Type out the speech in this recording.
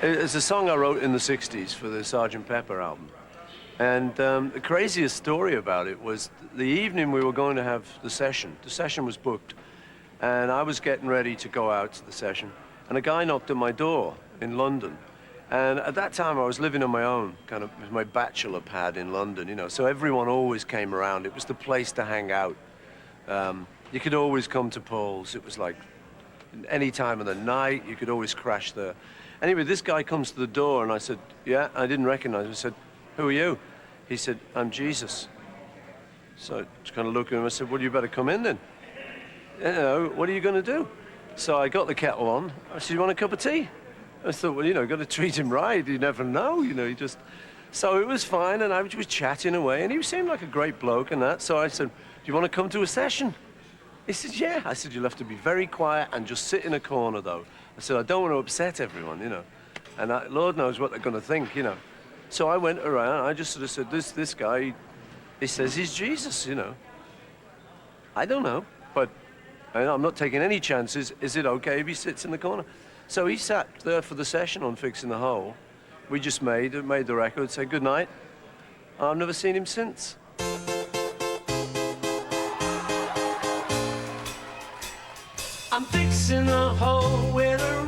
It's a song I wrote in the 60s for the Sgt. Pepper album. And the craziest story about it was the evening we were going to have the session. The session was booked, and I was getting ready to go out to the session, and a guy knocked at my door in London. And at that time, I was living on my own, kind of with my bachelor pad in London, you know, so everyone always came around. It was the place to hang out. You could always come to Paul's. It was like any time of the night, you could always crash there. Anyway, this guy comes to the door, and I said, yeah, I didn't recognize him. I said, who are you? He said, I'm Jesus. So I just kind of looked at him, I said, well, you better come in then. You know, what are you going to do? So I got the kettle on. I said, you want a cup of tea? I thought, well, you know, got to treat him right. You never know, you know, you just... So it was fine, and I was chatting away, and he seemed like a great bloke and that. So I said, do you want to come to a session? He said, yeah. I said, you'll have to be very quiet and just sit in a corner, though. I said, I don't want to upset everyone, you know. And Lord knows what they're going to think, you know. So I went around, I just sort of said, this guy, he says he's Jesus, you know. I don't know, but I'm not taking any chances. Is it okay if he sits in the corner? So he sat there for the session on Fixing the Hole. We just made the record, said good night. I've never seen him since. I'm fixing a hole where the